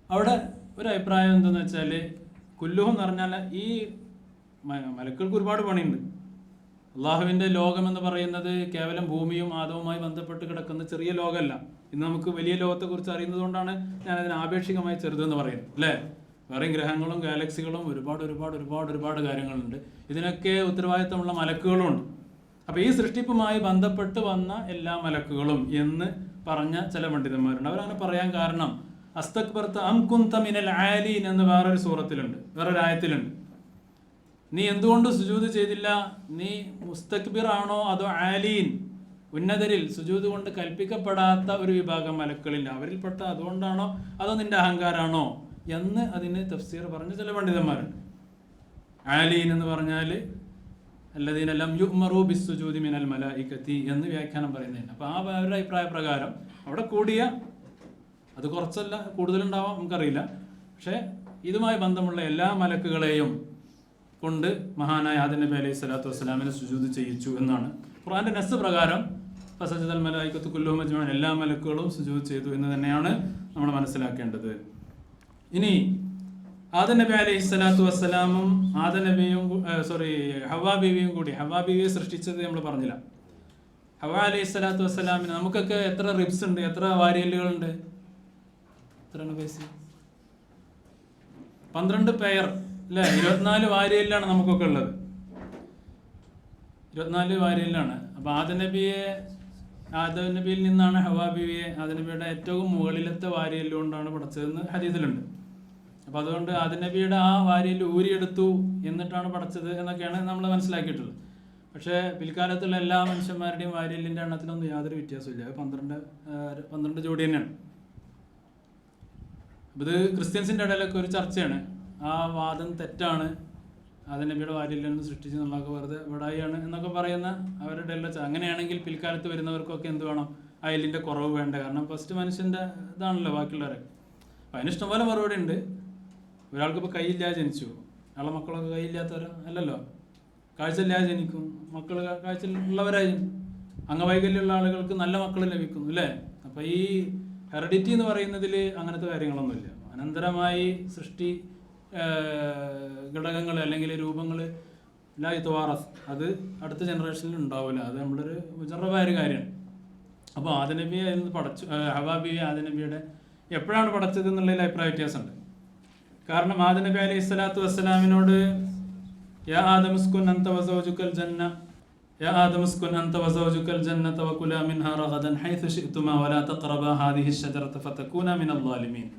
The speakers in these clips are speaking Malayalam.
അവിടെ ഒരു അഭിപ്രായം എന്തെന്ന് വെച്ചാൽ കുല്ലുഹു എന്ന് പറഞ്ഞാൽ ഈ മലക്കുകൾക്ക് ഒരുപാട് പണിയുണ്ട്. അള്ളാഹുവിൻ്റെ ലോകം എന്ന് പറയുന്നത് കേവലം ഭൂമിയും ആദവുമായി ബന്ധപ്പെട്ട് കിടക്കുന്ന ചെറിയ ലോകമല്ല. ഇന്ന് നമുക്ക് വലിയ ലോകത്തെക്കുറിച്ച് അറിയുന്നത് കൊണ്ടാണ് ഞാനതിന് ആപേക്ഷികമായി ചെറുതെന്ന് പറയുന്നത്, അല്ലേ? വേറെയും ഗ്രഹങ്ങളും ഗാലക്സികളും ഒരുപാട് കാര്യങ്ങളുണ്ട്. ഇതിനൊക്കെ ഉത്തരവാദിത്തമുള്ള മലക്കുകളുണ്ട്. അപ്പോൾ ഈ സൃഷ്ടിപ്പുമായി ബന്ധപ്പെട്ട് വന്ന എല്ലാ മലക്കുകളും എന്ന് പറഞ്ഞ ചില പണ്ഡിതന്മാരുണ്ട്. അവരങ്ങനെ പറയാൻ കാരണം അസ്തക്ബർത അം കുന്ത മിനൽ ആലീൻ എന്ന് വേറൊരു സൂറത്തിലുണ്ട്, വേറൊരു ആയത്തിലുണ്ട്. നീ എന്തുകൊണ്ട് സുജൂദ് ചെയ്തില്ല? നീ മുസ്തക്ബിർ ആണോ അതോ ആലീൻ, ഉന്നതരിൽ സുജൂദ് കൊണ്ട് കൽപ്പിക്കപ്പെടാത്ത ഒരു വിഭാഗം മലക്കളില്ല, അവരിൽപ്പെട്ട അതുകൊണ്ടാണോ അതോ നിന്റെ അഹങ്കാരാണോ എന്ന് അതിന് തഫ്സീർ പറഞ്ഞ ചില പണ്ഡിതന്മാരുണ്ട്. ആലീൻ എന്ന് പറഞ്ഞാൽ അല്ലദീന ലം യുഅ്മറു ബിസ്സുജൂദി മിനൽ മലായികത്തി എന്ന് വ്യാഖ്യാനം പറയുന്നതിന്. അപ്പോൾ ആ അവരുടെ അഭിപ്രായ പ്രകാരം അവിടെ കൂടിയ, അത് കുറച്ചല്ല കൂടുതലുണ്ടാവാം നമുക്കറിയില്ല, പക്ഷേ ഇതുമായി ബന്ധമുള്ള എല്ലാ മലക്കുകളെയും കൊണ്ട് മഹാനായ ആദം നബി അലൈഹി സ്വലാത്തു വസ്സലാമിനെ സുജൂദ് ചെയ്യിച്ചു എന്നാണ് ഖുർആന്റെ നസ്സ് പ്രകാരം. ഫസജദൽ മലായികത്തു കുല്ലുഹും അജ്മഈൻ, എല്ലാ മലക്കുകളും സുജൂദ് ചെയ്തു എന്ന് തന്നെയാണ് നമ്മൾ മനസ്സിലാക്കേണ്ടത്. ഇനി ആദം നബി അലൈഹി സ്വലാത്തു വസ്സലാമും ഹവ്വാ ബീവിയും കൂടി, ഹവ്വാ ബീവിയെ സൃഷ്ടിച്ചത് നമ്മൾ പറഞ്ഞില്ല. ഹവ്വാ അലൈഹി സ്വലാത്തു വസ്സലാമിന് നമുക്കൊക്കെ എത്ര റിബ്സ് ഉണ്ട്, എത്ര വാരിയല്ലുകളുണ്ട്? എത്രയാണ് പൈസ? 12 പെയർ അല്ലേ? 24 വാരിയല്ലാണ് നമുക്കൊക്കെ ഉള്ളത്. 24 വാരിയല്ലാണ്. അപ്പോൾ ആദം നബിയിൽ നിന്നാണ് ഹവ്വാ ബീവിയെ, ആദം നബിയുടെ ഏറ്റവും മുകളിലത്തെ വാരിയല്ല് കൊണ്ടാണ് പടച്ചതെന്ന് ഹദീസിലുണ്ട്. അപ്പോൾ അതുകൊണ്ട് ആദം നബിയുടെ ആ വാരിയല്ല് ഊരിയെടുത്തു എന്നിട്ടാണ് പടച്ചത് എന്നൊക്കെയാണ് നമ്മൾ മനസ്സിലാക്കിയിട്ടുള്ളത്. പക്ഷേ പിൽക്കാലത്തുള്ള എല്ലാ മനുഷ്യന്മാരുടെയും വാരിയല്ലിൻ്റെ എണ്ണത്തിലൊന്നും യാതൊരു വ്യത്യാസമില്ല. 12 ജോഡി തന്നെയാണ്. അപ്പോൾ ഇത് ക്രിസ്ത്യൻസിൻ്റെ ഇടയിലൊക്കെ ഒരു ചർച്ചയാണ്. ആ വാദം തെറ്റാണ്, ആദം നബിയുടെ വാരിയല്ലിൽ നിന്ന് സൃഷ്ടിച്ച് നമ്മളൊക്കെ വെറുതെ വിടായിയാണ് എന്നൊക്കെ പറയുന്ന അവരുടെ എല്ലാം. അങ്ങനെയാണെങ്കിൽ പിൽക്കാലത്ത് വരുന്നവർക്കൊക്കെ എന്ത് വേണം? ആ എല്ലിൻ്റെ കുറവ് വേണ്ട. കാരണം ഫസ്റ്റ് മനുഷ്യൻ്റെ ഇതാണല്ലോ ബാക്കിയുള്ളവരൊക്കെ. അപ്പോൾ അതിന് ഇഷ്ടംപോലെ മറുപടി ഉണ്ട്. ഒരാൾക്കിപ്പോൾ കൈയില്ലാതെ ജനിച്ചു, അയാളെ മക്കളൊക്കെ കൈയില്ലാത്തവരോ അല്ലല്ലോ. കാഴ്ചയില്ലാതെ ജനിക്കും, മക്കൾ കാഴ്ചയുള്ളവരായി. അംഗവൈകല്യമുള്ള ആളുകൾക്ക് നല്ല മക്കൾ ലഭിക്കുന്നു, അല്ലേ? അപ്പോൾ ഈ ഹെറിഡിറ്റി എന്ന് പറയുന്നതിൽ അങ്ങനത്തെ കാര്യങ്ങളൊന്നുമില്ല. അനന്തരമായി സൃഷ്ടി ഘടകങ്ങൾ അല്ലെങ്കിൽ രൂപങ്ങൾ ലായിത്വാറസ്, അത് അടുത്ത ജനറേഷനിൽ ഉണ്ടാവില്ല. അത് നമ്മളൊരു മുജറബായ ഒരു കാര്യമാണ്. അപ്പോൾ ആദം നബിയെ പടച്ചു, ഹവ്വാ ബീവി ആദം നബിയുടെ എപ്പോഴാണ് പടച്ചത് എന്നുള്ളതിൽ അഭിപ്രായ വ്യത്യാസമുണ്ട്. കാരണം ആദം നബി അലൈഹി സ്വലാത്തു വസ്സലാമിനോട് യാ ആദം ഉസ്കുൻ അൻത വസൗജുകൽ ജന്ന, യാ ആദം ഉസ്കുൻ അൻത വസൗജുകൽ ജന്നത വകുലാ മിൻഹാ റഗദൻ ഹൈഥു ശിഅ്തുമാ വലാ തഖറബാ ഹാദിഹി അശ്ശജറത ഫതകൂനാ മിനൽ ളാലിമീൻ.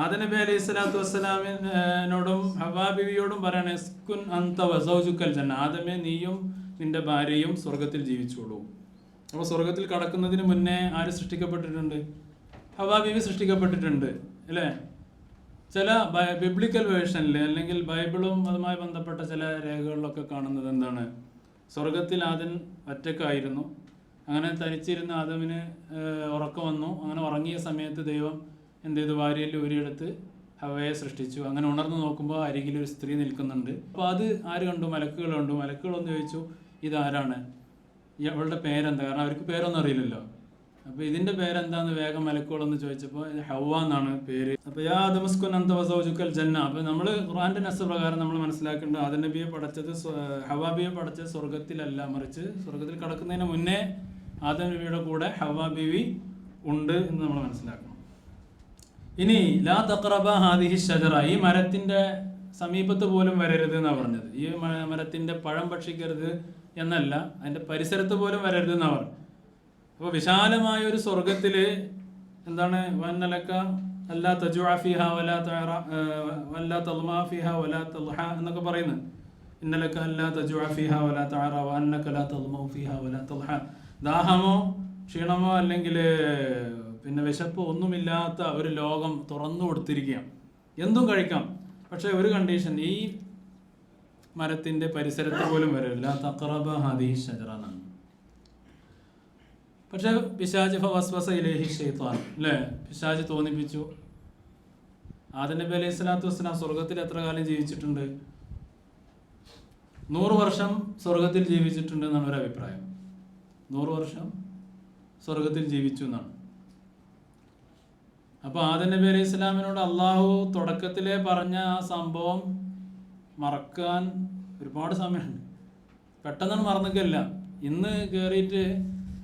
ആദം നബി അലൈഹി സ്വലാത്തു വസ്സലാമിനോടും ഹവ്വാ ബീവിയോടും പറയണേ, ഉസ്കുൻ അൻത വസൗജുകൽ ജന്ന, ആദമേ നീയും നിന്റെ ഭാര്യയും സ്വർഗത്തിൽ ജീവിച്ചോളൂ. അപ്പോൾ സ്വർഗത്തിൽ കടക്കുന്നതിന് മുന്നേ ആര് സൃഷ്ടിക്കപ്പെട്ടിട്ടുണ്ട്? ഹവ്വാ ബീവി സൃഷ്ടിക്കപ്പെട്ടിട്ടുണ്ട്, അല്ലേ? ചില ബിബ്ലിക്കൽ വേർഷനിൽ അല്ലെങ്കിൽ ബൈബിളും അതുമായി ബന്ധപ്പെട്ട ചില രേഖകളിലൊക്കെ കാണുന്നത് എന്താണ്? സ്വർഗത്തിൽ ആദം ഒറ്റക്കായിരുന്നു. അങ്ങനെ തനിച്ചിരുന്ന ആദമിന് ഉറക്കം വന്നു. അങ്ങനെ ഉറങ്ങിയ സമയത്ത് ദൈവം എന്ത് ചെയ്തു? വാരിയല്ല് ഊരിയെടുത്ത് ഹവ്വയെ സൃഷ്ടിച്ചു. അങ്ങനെ ഉണർന്നു നോക്കുമ്പോൾ അരികിൽ ഒരു സ്ത്രീ നിൽക്കുന്നുണ്ട്. അപ്പോൾ അത് ആര് കണ്ടു? മലക്കുകൾ കണ്ടു. മലക്കുകളൊന്ന് ചോദിച്ചു, ഇതാരാണ്? അവളുടെ പേരെന്താ? കാരണം അവർക്ക് പേരൊന്നും അറിയില്ലല്ലോ. അപ്പോൾ ഇതിൻ്റെ പേരെന്താന്ന് വേഗം മലക്കുകളൊന്ന് ചോദിച്ചപ്പോൾ ഹവ്വ എന്നാണ് പേര്. അപ്പോൾ യാ ആദം ഉസ്കുൻ അൻത വസൗജുകൽ ജന്ന. അപ്പോൾ നമ്മൾ ഖുർആന്റെ നസ്സ് പ്രകാരം നമ്മൾ മനസ്സിലാക്കേണ്ടത് ആദം നബിയെ പടച്ചത്, ഹവ്വാ ബീവിയെ പടച്ചത് സ്വർഗത്തിലല്ല, മറിച്ച് സ്വർഗത്തിൽ കടക്കുന്നതിന് മുന്നേ ആദം നബിയുടെ കൂടെ ഹവ്വാ ബീവി ഉണ്ട് എന്ന് നമ്മൾ മനസ്സിലാക്കണം. ഇനി ലാ തഖറബ ഹാദിഹി ഷജറ, ഈ മരത്തിൻ്റെ സമീപത്ത് പോലും വരരുത് എന്നാണ് പറഞ്ഞത്. ഈ മരത്തിൻ്റെ പഴം ഭക്ഷിക്കരുത് എന്നല്ല, അതിൻ്റെ പരിസരത്ത് പോലും വരരുത് എന്നാണ് പറഞ്ഞത്. അപ്പോൾ വിശാലമായ ഒരു സ്വർഗത്തിൽ എന്താണ്? വന്നലക്ക അല്ലാ തജുഅ ഫീഹാ വലാ വല്ലാ തദ്മാ ഫീഹാ വലാ തദ്ഹ എന്നൊക്കെ പറയുന്നത്. ഇന്നലക്ക അല്ലാ തജുഅ ഫീഹാ വലാ തഅറ വഅന്നക ലാ തദ്മാ ഫീഹാ വലാ തദ്ഹ. ദാഹമോ ക്ഷീണമോ അല്ലെങ്കിൽ പിന്നെ വിശപ്പോ ഒന്നുമില്ലാത്ത ഒരു ലോകം തുറന്നു കൊടുത്തിരിക്കുകയാണ്. എന്തും കഴിക്കാം, പക്ഷെ ഒരു കണ്ടീഷൻ, ഈ മരത്തിൻ്റെ പരിസരത്ത് പോലും വരില്ല. തഖറബ ഹാദിഹി ഷജറ എന്നാണ്. പക്ഷെ പിശാച് ഫവസ്വസ ഇലൈഹി ശൈത്താൻ, അല്ലേ? പിശാച് തോന്നിപ്പിച്ചു. ആദം നബി അലൈഹി സ്വലാത്തു വസ്സലാം സ്വർഗത്തിൽ എത്ര കാലം ജീവിച്ചിട്ടുണ്ട്? 100 വർഷം സ്വർഗത്തിൽ ജീവിച്ചിട്ടുണ്ട് എന്നാണ് ഒരു അഭിപ്രായം. 100 വർഷം സ്വർഗത്തിൽ ജീവിച്ചു എന്നാണ്. അപ്പോൾ ആദം നബി അലൈഹി ഇസ്ലാമിനോട് അള്ളാഹു തുടക്കത്തിലേ പറഞ്ഞ ആ സംഭവം മറക്കാൻ ഒരുപാട് സമയമുണ്ട്. പെട്ടെന്നൊന്നും മറന്നിക്കല്ല. ഇന്ന് കയറിയിട്ട്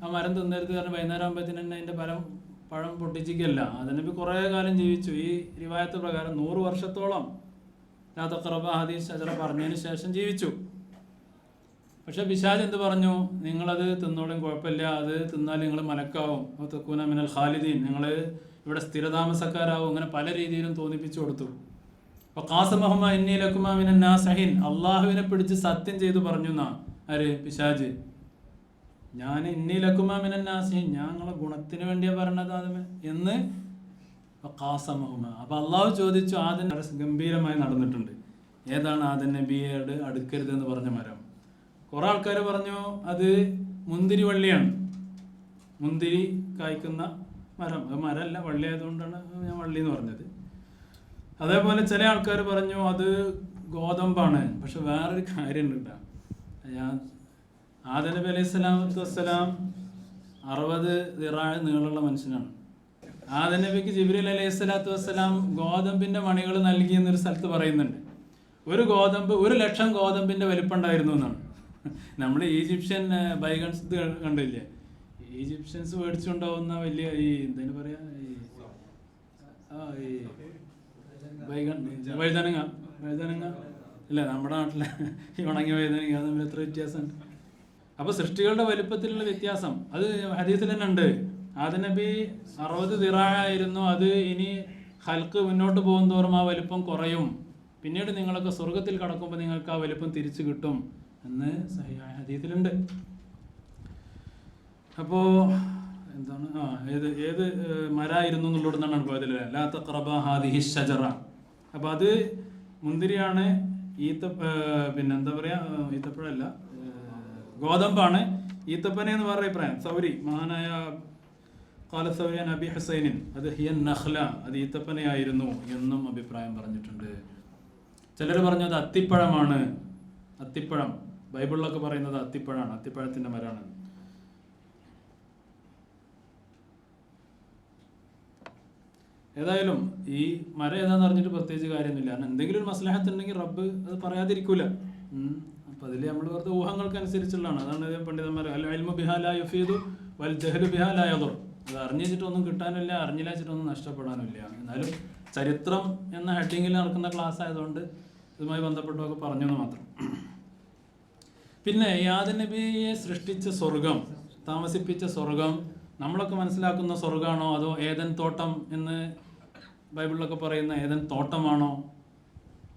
ആ മരം തിന്നരുത് കാരണം വൈകുന്നേരം ആകുമ്പോഴത്തേന് തന്നെ അതിൻ്റെ പഴം പൊട്ടിച്ചിക്കല്ല. ആദം നബി കുറേ കാലം ജീവിച്ചു. ഈ റിവായത്ത് പ്രകാരം 100 വർഷത്തോളം ലാ തഖറബ ഹദീസ് ഷജറ പറഞ്ഞതിന് ശേഷം ജീവിച്ചു. പക്ഷെ പിശാച് എന്ത് പറഞ്ഞു? നിങ്ങളത് തിന്നോളും, കുഴപ്പമില്ല, അത് തിന്നാൽ നിങ്ങൾ മലക്കാവും, തക്കൂന മിനൽ ഖാലിദീൻ, നിങ്ങൾ ഇവിടെ സ്ഥിരതാമസക്കാരാവും, അങ്ങനെ പല രീതിയിലും തോന്നിപ്പിച്ചു കൊടുത്തു. അപ്പോൾ ഖാസമഹുമ ഇന്നി ലകുമാ മിനൻ നാസിഹിൻ, അള്ളാഹുവിനെ പിടിച്ച് സത്യം ചെയ്തു പറഞ്ഞു എന്നാ ആര്? പിശാച്. ഞാൻ ഇന്നി ലകുമാ മിനൻ നാസിഹിൻ, ഞാൻ നിങ്ങളെ ഗുണത്തിന് വേണ്ടിയാ പറഞ്ഞത് ആദമേ എന്ന്. ഖാസമഹുമ, അപ്പോൾ അള്ളാഹു ചോദിച്ചു, ആദം ഗംഭീരമായി നടന്നിട്ടുണ്ട്. ഏതാണ് ആദം നബിയോട് അടുക്കരുതെന്ന് പറഞ്ഞ മരം? കുറെ ആൾക്കാർ പറഞ്ഞു അത് മുന്തിരി വള്ളിയാണ്, മുന്തിരി കായ്ക്കുന്ന മരം. അത് മരമല്ല, വള്ളി ആയതുകൊണ്ടാണ് ഞാൻ വള്ളി എന്ന് പറഞ്ഞത്. അതേപോലെ ചില ആൾക്കാർ പറഞ്ഞു അത് ഗോതമ്പാണ്. പക്ഷെ വേറൊരു കാര്യമുണ്ട്. ഞാൻ ആദം നബി അലൈഹി സ്വലാത്തു വസ്സലാം 60 ദിറാഅ് നീളമുള്ള മനുഷ്യനാണ്. ആദം നബിക്ക് ജിബ്രീൽ അലൈഹി സ്വലാത്തു വസ്സലാം ഗോതമ്പിന്റെ മണികൾ നൽകി എന്നൊരു സ്ഥലത്ത് പറയുന്നുണ്ട്. ഒരു ഗോതമ്പ് 1,00,000 ഗോതമ്പിന്റെ വലിപ്പം ഉണ്ടായിരുന്നു എന്നാണ്. നമ്മൾ ഈജിപ്ഷ്യൻ ബൈഗൺസ് ഇത് കണ്ടില്ലേ? ഈജിപ്ഷ്യൻസ് മേടിച്ചുകൊണ്ടാവുന്ന വലിയ ഈ എന്താ പറയാ, ഈ വഴുതനങ്ങ ഇല്ല, നമ്മുടെ നാട്ടിലെ ഈ ഉണങ്ങിയ വഴുതനങ്ങ തമ്മിൽ എത്ര വ്യത്യാസമുണ്ട്. അപ്പോൾ സൃഷ്ടികളുടെ വലിപ്പത്തിലുള്ള വ്യത്യാസം അത് ഹദീസിൽ തന്നെ ഉണ്ട്. ആദം നബി 60 ദിറാഅായിരുന്നു. അത് ഇനി ഹൽക്ക് മുന്നോട്ട് പോകും തോറും ആ വലിപ്പം കുറയും. പിന്നീട് നിങ്ങളൊക്കെ സ്വർഗത്തിൽ കടക്കുമ്പോൾ നിങ്ങൾക്ക് ആ വലിപ്പം തിരിച്ചു കിട്ടും എന്ന് സഹിഹായ ഹദീസിലുണ്ട്. അപ്പോൾ എന്താണ് ഏത് മരായിരുന്നു എന്നുള്ളതാണ് പോയതില്ലേ? ലാ തഖറബ ഹാദിഹി ഷജറ. അപ്പോൾ അത് മുന്തിരിയാണ്. പിന്നെ എന്താ പറയുക, ഈത്തപ്പഴമല്ല, ഗോതമ്പാണ്. ഈത്തപ്പന എന്ന് പറഞ്ഞ അഭിപ്രായം സൗരി, മഹാനായ ഖാല സൗരി അൻ അബി ഹുസൈനിൻ, അത് ഹിയൻ നഖ്ല, അത് ഈത്തപ്പനയായിരുന്നു എന്നും അഭിപ്രായം പറഞ്ഞിട്ടുണ്ട്. ചിലർ പറഞ്ഞു അത് അത്തിപ്പഴമാണ്. അത്തിപ്പഴം ബൈബിളിലൊക്കെ പറയുന്നത് അത്തിപ്പഴമാണ്, അത്തിപ്പഴത്തിന്റെ മരമാണ്. ഏതായാലും ഈ മരം ഏതാന്ന് അറിഞ്ഞിട്ട് പ്രത്യേകിച്ച് കാര്യമൊന്നുമില്ല. കാരണം എന്തെങ്കിലും ഒരു മസ്ലഹത്ത് ഉണ്ടെങ്കിൽ റബ്ബ് അത് പറയാതിരിക്കൂല. അപ്പം അതിൽ നമ്മൾ വെറുതെ ഊഹങ്ങൾക്കനുസരിച്ചുള്ളതാണ്. അതാണ് പണ്ഡിതന്മാർ അൽ ഇൽമു ബിഹാ ലാ യുഫീദു വൽ ജഹ്ലു ബിഹാ ലാ യദുർ. അത് അറിഞ്ഞിട്ടൊന്നും കിട്ടാനില്ല, അറിഞ്ഞില്ല വെച്ചിട്ടൊന്നും നഷ്ടപ്പെടാനില്ല. എന്നാലും ചരിത്രം എന്ന ഹെഡിങ്ങിൽ നടക്കുന്ന ക്ലാസ് ആയതുകൊണ്ട് ഇതുമായി ബന്ധപ്പെട്ടൊക്കെ പറഞ്ഞെന്ന് മാത്രം. പിന്നെ ഈ ആദം നബിയെ സൃഷ്ടിച്ച സ്വർഗം, താമസിപ്പിച്ച സ്വർഗം നമ്മളൊക്കെ മനസ്സിലാക്കുന്ന സ്വർഗമാണോ അതോ ഏദൻ തോട്ടം എന്ന് ബൈബിളിലൊക്കെ പറയുന്ന ഏദൻ തോട്ടമാണോ?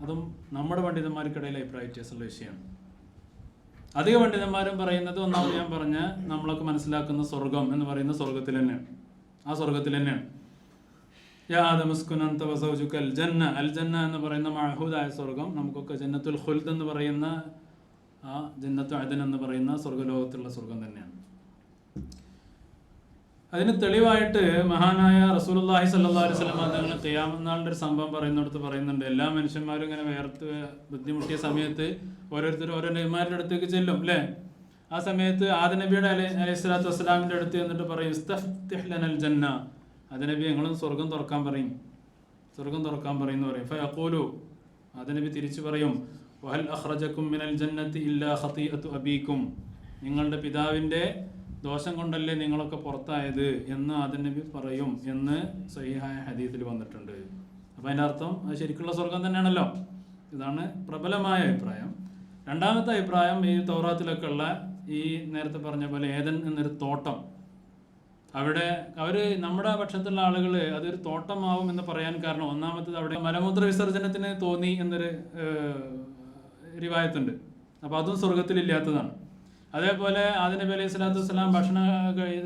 അതും നമ്മുടെ പണ്ഡിതന്മാർക്കിടയിൽ അഭിപ്രായ വ്യത്യാസമുള്ള വിഷയമാണ്. അധിക പണ്ഡിതന്മാരും പറയുന്നത് ഒന്നാമത് ഞാൻ പറഞ്ഞ നമ്മളൊക്കെ മനസ്സിലാക്കുന്ന സ്വർഗം എന്ന് പറയുന്ന സ്വർഗത്തിൽ തന്നെയാണ്, ആ സ്വർഗത്തിൽ തന്നെയാണ്. യാ ആദമുസ്കുൻ അൻത വസൗജുക അൽ ജന്ന, അൽ ജന്ന എന്ന് പറയുന്ന മഅഹൂദായ സ്വർഗം, നമുക്കൊക്കെ ജന്നത്തുൽ ഖുൽദ് എന്ന് പറയുന്ന ആ ജന്നത്തു അദൻ എന്ന് പറയുന്ന സ്വർഗ്ഗലോകത്തുള്ള സ്വർഗം തന്നെയാണ്. അതിന് തെളിവായിട്ട് മഹാനായ റസൂലുള്ളാഹി സ്വല്ലല്ലാഹു അലൈഹി വസല്ലം തങ്ങൾ ഖിയാമത്ത് നാളിന്റെ ഒരു സംഭവം പറയുന്നിടത്ത് പറയുന്നുണ്ട്. എല്ലാ മനുഷ്യന്മാരും ഇങ്ങനെ വേർത്ത് ബുദ്ധിമുട്ടിയ സമയത്ത് ഓരോരുത്തരും ഓരോ നബിമാരുടെ അടുത്തേക്ക് ചെല്ലും അല്ലേ? ആ സമയത്ത് ആദം നബിയുടെ അലൈഹി സ്വലാത്തു വസ്സലാമിന്റെ അടുത്ത് എന്നിട്ട് പറയും ഇസ്തഫ്തിഹ് ലനൽ ജന്ന, ആദം നബി ഞങ്ങളും സ്വർഗം തുറക്കാൻ പറയും, സ്വർഗം തുറക്കാൻ പറയുന്നു പറയും. ഫയഖൂലു, ആദം നബി തിരിച്ചു പറയും വഹൽ അഖ്റജകും മിനൽ ജന്നത്തി ഇല്ലാ ഖതീഅതു അബീകും, നിങ്ങളുടെ പിതാവിന്റെ ദോഷം കൊണ്ടല്ലേ നിങ്ങളൊക്കെ പുറത്തായത് എന്ന് ആദം നബി പറയും എന്ന് സഹിഹായ ഹദീസിൽ വന്നിട്ടുണ്ട്. അപ്പം അതിൻ്റെ അർത്ഥം അത് ശരിക്കുള്ള സ്വർഗം തന്നെയാണല്ലോ. ഇതാണ് പ്രബലമായ അഭിപ്രായം. രണ്ടാമത്തെ അഭിപ്രായം ഈ തൗറാത്തിലൊക്കെ ഉള്ള ഈ നേരത്തെ പറഞ്ഞ പോലെ ഏദൻ എന്നൊരു തോട്ടം, അവിടെ അവർ നമ്മുടെ പക്ഷത്തുള്ള ആളുകൾ അതൊരു തോട്ടമാവും എന്ന് പറയാൻ കാരണം ഒന്നാമത്തത് അവിടെ മലമൂത്ര വിസർജനത്തിന് തോന്നി എന്നൊരു റിവായത്തുണ്ട്. അപ്പോൾ അതും സ്വർഗത്തിലില്ലാത്തതാണ്. അതേപോലെ ആദം നബി അലൈഹി സ്വലാത്തു വസ്സലാം ഭക്ഷണം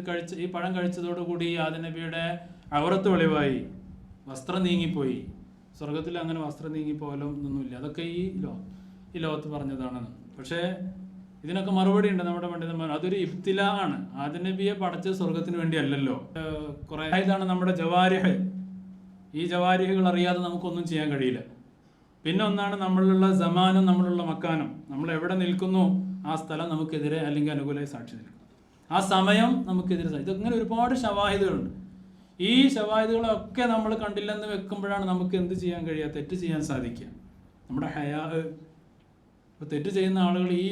കഴിച്ച് ഈ പഴം കഴിച്ചതോടുകൂടി ആദം നബിയുടെ ഔറത്ത് വെളിവായി, വസ്ത്രം നീങ്ങിപ്പോയി. സ്വർഗത്തിൽ അങ്ങനെ വസ്ത്രം നീങ്ങിപ്പോലും ഒന്നുമില്ല. അതൊക്കെ ഈ ലോകത്ത് പറഞ്ഞതാണ്. പക്ഷേ ഇതിനൊക്കെ മറുപടി ഉണ്ട് നമ്മുടെ പണ്ഡിതന്മാർ. അതൊരു ഇബ്തിലാ ആണ്. ആദം നബിയെ പടച്ചത് സ്വർഗത്തിന് വേണ്ടി അല്ലല്ലോ. കുറേ ഇതാണ് നമ്മുടെ ജവാരിഹ്. ഈ ജവാരിഹുകൾ അറിയാതെ നമുക്കൊന്നും ചെയ്യാൻ കഴിയില്ല. പിന്നെ ഒന്നാണ് നമ്മളിലുള്ള സമാനും നമ്മളുള്ള മക്കാനും. നമ്മൾ എവിടെ നിൽക്കുന്നു ആ സ്ഥലം നമുക്കെതിരെ അല്ലെങ്കിൽ അനുകൂലമായി സാക്ഷി നിൽക്കും. ആ സമയം നമുക്കെതിരെ ഇതങ്ങനെ ഒരുപാട് ഷവാഹിദുകളുണ്ട്. ഈ ശവായതുകളൊക്കെ നമ്മൾ കണ്ടില്ലെന്ന് വെക്കുമ്പോഴാണ് നമുക്ക് എന്ത് ചെയ്യാൻ കഴിയുക, തെറ്റ് ചെയ്യാൻ സാധിക്കുക. നമ്മുടെ ഹയാ. ഇപ്പോൾ തെറ്റ് ചെയ്യുന്ന ആളുകൾ ഈ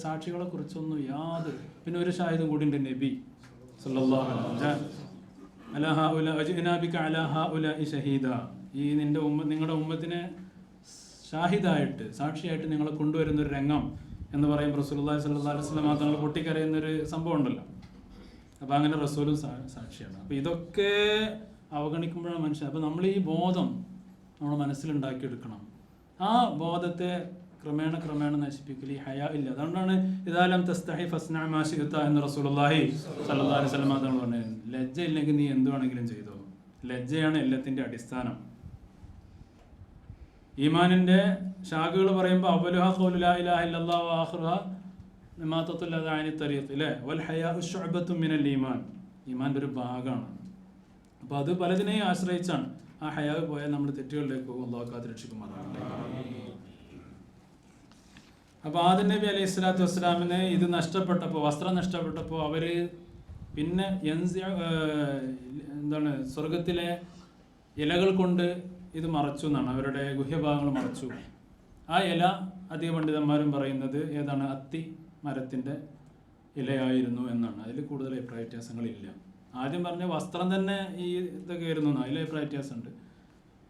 സാക്ഷികളെ കുറിച്ചൊന്നും യാതൊരു. പിന്നെ ഒരു ഷാഹിദും കൂടി ഉണ്ട്, നബി സല്ലല്ലാഹു അലൈഹി ഷഹീദ. ഈ നിങ്ങളുടെ ഉമ്മത്തിനെ ഷാഹിദായിട്ട്, സാക്ഷിയായിട്ട് നിങ്ങളെ കൊണ്ടുവരുന്നൊരു രംഗം എന്ന് പറയുമ്പോൾ റസൂലുള്ളാഹി സ്വല്ലല്ലാഹു അലൈഹി വസല്ലം തങ്ങൾ പൊട്ടിക്കരയുന്നൊരു സംഭവം ഉണ്ടല്ലോ. അപ്പോൾ അങ്ങനെ റസൂലും സാക്ഷിയാണ്. അപ്പോൾ ഇതൊക്കെ അവഗണിക്കുമ്പോഴാണ് മനുഷ്യൻ. അപ്പോൾ നമ്മൾ ഈ ബോധം നമ്മുടെ മനസ്സിലുണ്ടാക്കിയെടുക്കണം. ആ ബോധത്തെ ക്രമേണ നശിപ്പിക്കൽ ഈ ഹയാ ഇല്ല. അതുകൊണ്ടാണ് ഇദാലം തസ്തഹി ഫസ്ന മാ ശിഅത എന്ന് റസൂലുള്ളാഹി സ്വല്ലല്ലാഹു അലൈഹി വസല്ലം തങ്ങൾ പറഞ്ഞത്. ലജ്ജ ഇല്ലെങ്കിൽ നീ എന്ത് വേണമെങ്കിലും ചെയ്തോ. ലജ്ജയാണ് എല്ലാത്തിൻ്റെ അടിസ്ഥാനം. ഈമാനിൻ്റെ ശാഖകൾ പറയുമ്പോൾ അവലുഹ ഖൗലു ലാ ഇലാഹ ഇല്ലല്ലാഹു വ ആഖിറുഹ ഇമാതത്തുൽ അദാ അനി തരീഖ് ഇല്ലേ, വൽ ഹയാഉ ശുഅബത്തും മിനൽ ഈമാൻ. ഈമാൻ്റെ ഒരു ഭാഗമാണ്. അപ്പോൾ അത് പലതിനെയും ആശ്രയിച്ചാണ്. ആ ഹയാ പോയാൽ നമ്മൾ തെറ്റുകളിലേക്ക് പോകും. അല്ലാഹു കാത്ത് രക്ഷിക്കുമാറാകട്ടെ. അപ്പോൾ ആദം നബി അലൈഹി സ്വലാത്തു വസ്സലാമിന് ഇത് നഷ്ടപ്പെട്ടപ്പോൾ, വസ്ത്രം നഷ്ടപ്പെട്ടപ്പോൾ അവർ പിന്നെ എന്താണ് സ്വർഗത്തിലെ ഇലകൾ കൊണ്ട് ഇത് മറച്ചു എന്നാണ്, അവരുടെ ഗുഹ്യഭാഗങ്ങൾ മറച്ചു. ആ ഇല അധിക പണ്ഡിതന്മാരും പറയുന്നത് ഏതാണ്, അത്തി മരത്തിൻ്റെ ഇലയായിരുന്നു എന്നാണ്. അതിൽ കൂടുതൽ അഭിപ്രായ വ്യത്യാസങ്ങളില്ല. ആദ്യം പറഞ്ഞ വസ്ത്രം തന്നെ ഈ ഇതൊക്കെ ആയിരുന്നു എന്നാണ്, അതിൽ അഭിപ്രായ വ്യത്യാസമുണ്ട്.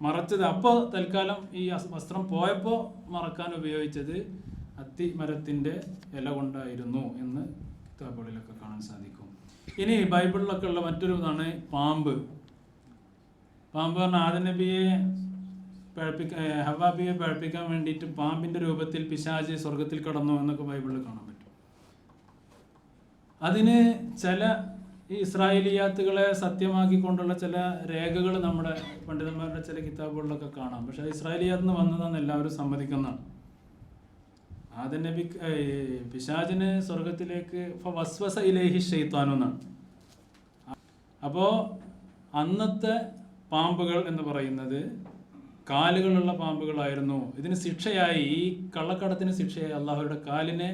മറച്ചത് അപ്പോൾ തൽക്കാലം ഈ വസ്ത്രം പോയപ്പോൾ മറക്കാൻ ഉപയോഗിച്ചത് അത്തി മരത്തിൻ്റെ ഇല കൊണ്ടായിരുന്നു എന്ന് കിതാബുകളിലൊക്കെ കാണാൻ സാധിക്കും. ഇനി ബൈബിളിലൊക്കെ ഉള്ള മറ്റൊരു ഇതാണ് പാമ്പ്. പാമ്പ് പറഞ്ഞാൽ ആദം നബിയെ ഹവ്വാബിയെ പഴപ്പിക്കാൻ വേണ്ടിയിട്ട് പാമ്പിൻ്റെ രൂപത്തിൽ പിശാച് സ്വർഗത്തിൽ കടന്നു എന്നൊക്കെ ബൈബിളിൽ കാണാൻ പറ്റും. അതിന് ചില ഈ ഇസ്രായേലിയാത്തുകളെ സത്യമാക്കിക്കൊണ്ടുള്ള ചില രേഖകൾ നമ്മുടെ പണ്ഡിതന്മാരുടെ ചില കിതാബുകളിലൊക്കെ കാണാം. പക്ഷെ ഇസ്രായേലിയാത്ത് നിന്ന് വന്നതാണെന്ന് എല്ലാവരും സമ്മതിക്കുന്നതാണ്. ആദം നബി പിശാചിന് സ്വർഗത്തിലേക്ക് വസ്വസ ഇലൈഹി ശൈത്താനു എന്നാണ്. അപ്പോൾ അന്നത്തെ പാമ്പുകൾ എന്ന് പറയുന്നത് കാലുകളുള്ള പാമ്പുകളായിരുന്നു. ഇതിന് ശിക്ഷയായി, ഈ കള്ളക്കടത്തിന് ശിക്ഷയായി അള്ളാഹുയുടെ കാലിനെ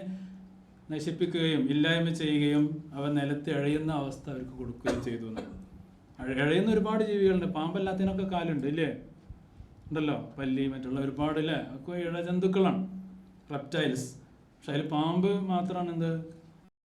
നശിപ്പിക്കുകയും ഇല്ലായ്മ ചെയ്യുകയും അവ നിലത്ത് എഴയുന്ന അവസ്ഥ അവർക്ക് കൊടുക്കുകയും ചെയ്തു. എഴയുന്ന ഒരുപാട് ജീവികളുണ്ട്. പാമ്പല്ലാത്തതിനൊക്കെ കാലുണ്ട് ഇല്ലേ, ഉണ്ടല്ലോ, പല്ലി മറ്റുള്ള ഒരുപാട് ഇല്ലേ, ഒക്കെ ഇഴജന്തുക്കളാണ്, റെപ്റ്റൈൽസ്. പക്ഷെ അതിൽ പാമ്പ് മാത്രമാണ് എന്ത്